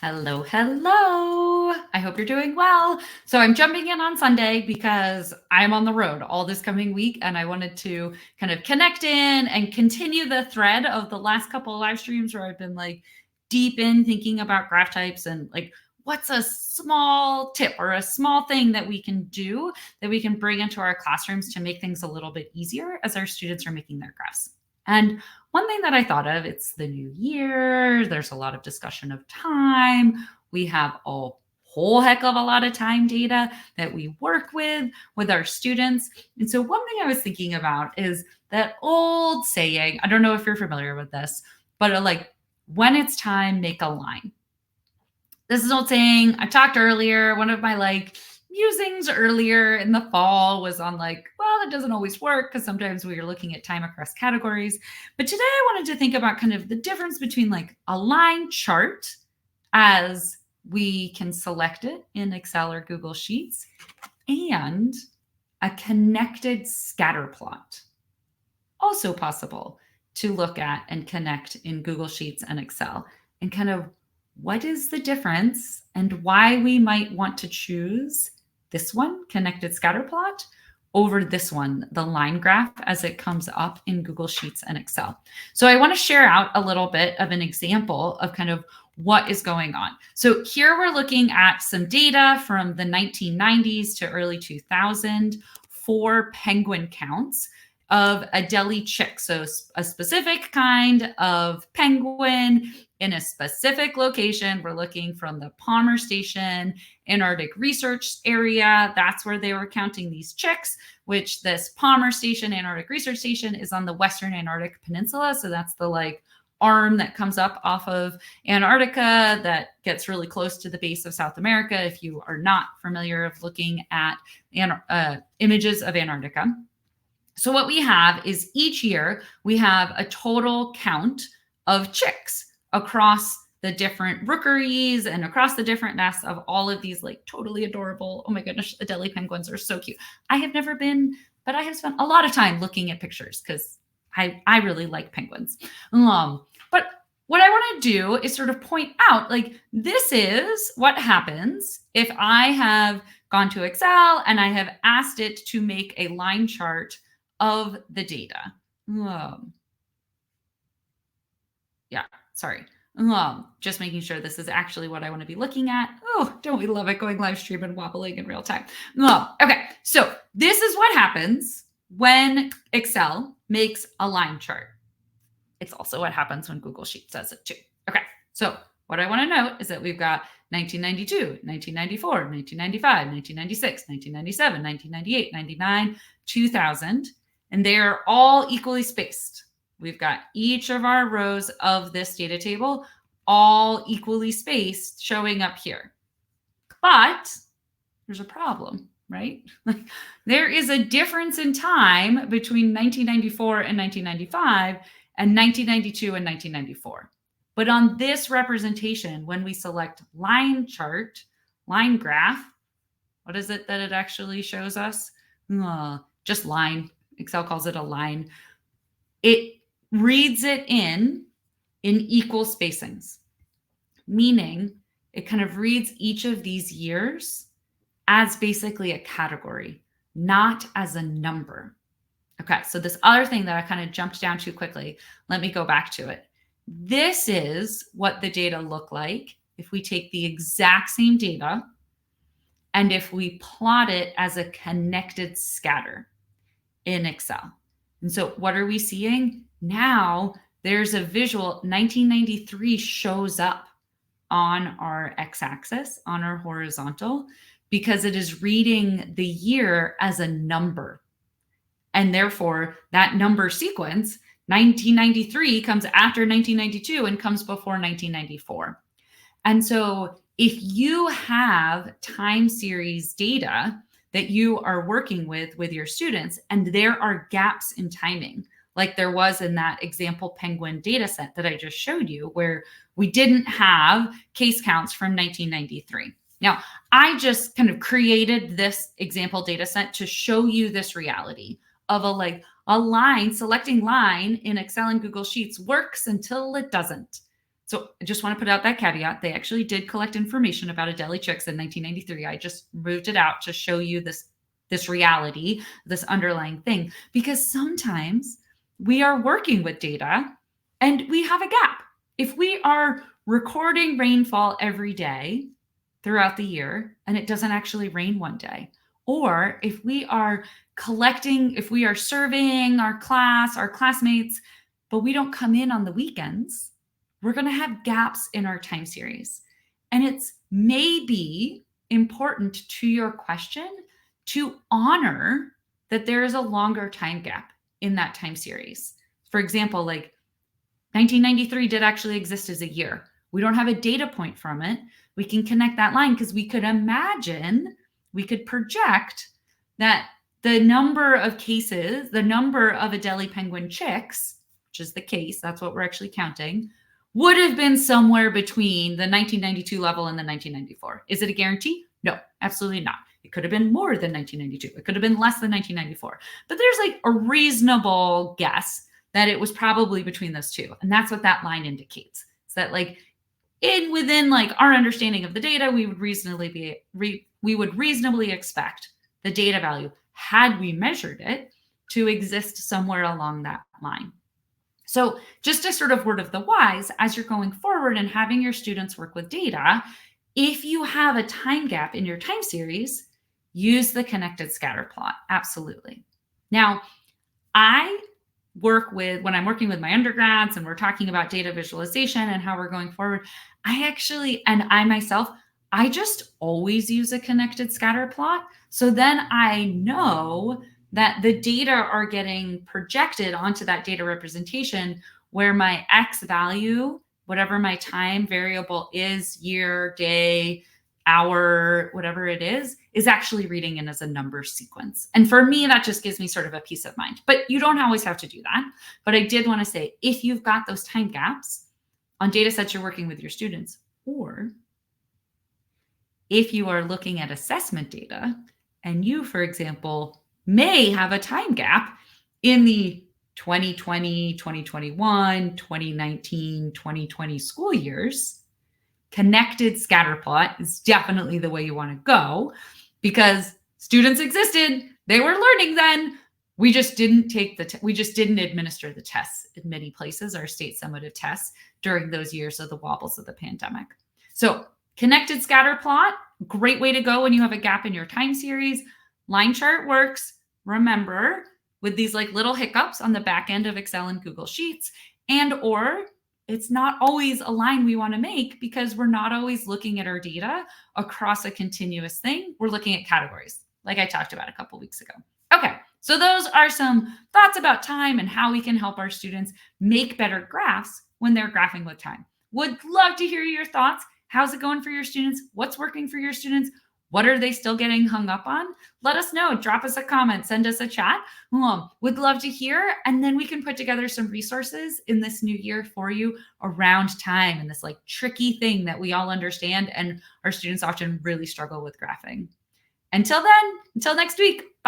Hello, hello. I hope you're doing well. So I'm jumping in on Sunday because I'm on the road all this coming week, and I wanted to kind of connect in and continue the thread of the last couple of live streams where I've been like deep in thinking about graph types and like what's a small tip or a small thing that we can do that we can bring into our classrooms to make things a little bit easier as our students are making their graphs. And one thing that I thought of, it's the new year, there's a lot of discussion of time. We have a whole heck of a lot of time data that we work with our students. And so one thing I was thinking about is that old saying, I don't know if you're familiar with this, but like, when it's time, make a line. This is an old saying. I talked earlier, one of my like musings earlier in the fall was on like, well, it doesn't always work because sometimes we are looking at time across categories. But today I wanted to think about kind of the difference between like a line chart as we can select it in Excel or Google Sheets and a connected scatter plot. Also possible to look at and connect in Google Sheets and Excel, and kind of what is the difference and why we might want to choose this one, connected scatter plot, over this one, the line graph, as it comes up in Google Sheets and Excel. So I want to share out a little bit of an example of kind of what is going on. So here we're looking at some data from the 1990s to early 2000 for penguin counts of Adelie chick. So a specific kind of penguin in a specific location. We're looking from the Palmer Station Antarctic Research Area. That's where they were counting these chicks, which this Palmer Station Antarctic Research Station is on the Western Antarctic Peninsula. So that's the like arm that comes up off of Antarctica that gets really close to the base of South America. If you are not familiar of looking at images of Antarctica. So what we have is each year we have a total count of chicks across the different rookeries and across the different nests of all of these like totally adorable, oh my goodness, Adelie penguins are so cute. I have never been, but I have spent a lot of time looking at pictures because I really like penguins. But what I want to do is sort of point out, like, this is what happens if I have gone to Excel and I have asked it to make a line chart of the data. Yeah, sorry. Just making sure this is actually what I want to be looking at. Oh, don't we love it going live stream and wobbling in real time? Okay, so this is what happens when Excel makes a line chart. It's also what happens when Google Sheets does it too. Okay, so what I want to note is that we've got 1992, 1994, 1995, 1996, 1997, 1998, 99, 2000, and they are all equally spaced. We've got each of our rows of this data table all equally spaced showing up here. But there's a problem, right? There is a difference in time between 1994 and 1995 and 1992 and 1994. But on this representation, when we select line chart, line graph, what is it that it actually shows us? Just line. Excel calls it a line. It reads it in equal spacings, meaning it kind of reads each of these years as basically a category, not as a number. Okay, so this other thing that I kind of jumped down too quickly, let me go back to it. This is what the data look like if we take the exact same data and if we plot it as a connected scatter in Excel. And so what are we seeing? Now there's a visual. 1993 shows up on our x-axis, on our horizontal, because it is reading the year as a number. And therefore, that number sequence, 1993 comes after 1992 and comes before 1994. And so if you have time series data that you are working with your students, and there are gaps in timing, like there was in that example penguin data set that I just showed you, where we didn't have case counts from 1993. Now, I just kind of created this example data set to show you this reality of a line, selecting line in Excel and Google Sheets works until it doesn't. So I just want to put out that caveat. They actually did collect information about Adelie chicks in 1993. I just moved it out to show you this reality, this underlying thing, because sometimes we are working with data and we have a gap. If we are recording rainfall every day throughout the year and it doesn't actually rain one day, or if we are if we are surveying our class, our classmates, but we don't come in on the weekends, we're going to have gaps in our time series. And it's maybe important to your question to honor that there is a longer time gap in that time series. For example, like 1993 did actually exist as a year. We don't have a data point from it. We can connect that line because we could imagine, we could project that the number of cases, the number of Adelie penguin chicks, which is the case, that's what we're actually counting, would have been somewhere between the 1992 level and the 1994. Is it a guarantee? No, absolutely not. It could have been more than 1992. It could have been less than 1994. But there's like a reasonable guess that it was probably between those two. And that's what that line indicates. It's that like within like our understanding of the data, we would reasonably expect the data value, had we measured it, to exist somewhere along that line. So just a sort of word of the wise, as you're going forward and having your students work with data, if you have a time gap in your time series, use the connected scatter plot. Absolutely. Now, when I'm working with my undergrads and we're talking about data visualization and how we're going forward, I just always use a connected scatter plot. So then I know that the data are getting projected onto that data representation where my X value, whatever my time variable is, year, day, hour, whatever it is actually reading in as a number sequence. And for me, that just gives me sort of a peace of mind. But you don't always have to do that. But I did want to say, if you've got those time gaps on data sets you're working with your students, or if you are looking at assessment data and you, for example, may have a time gap in the 2020, 2021, 2019, 2020 school years, connected scatter plot is definitely the way you want to go, because students existed, they were learning then. We just didn't administer the tests in many places, our state summative tests, during those years of the wobbles of the pandemic. So connected scatter plot, great way to go when you have a gap in your time series. Line chart works, remember, with these like little hiccups on the back end of Excel and Google Sheets, or it's not always a line we want to make because we're not always looking at our data across a continuous thing. We're looking at categories, like I talked about a couple weeks ago. Okay, so those are some thoughts about time and how we can help our students make better graphs when they're graphing with time. Would love to hear your thoughts. How's it going for your students? What's working for your students? What are they still getting hung up on? Let us know. Drop us a comment. Send us a chat. Would love to hear. And then we can put together some resources in this new year for you around time and this like tricky thing that we all understand and our students often really struggle with graphing. Until then, until next week. Bye.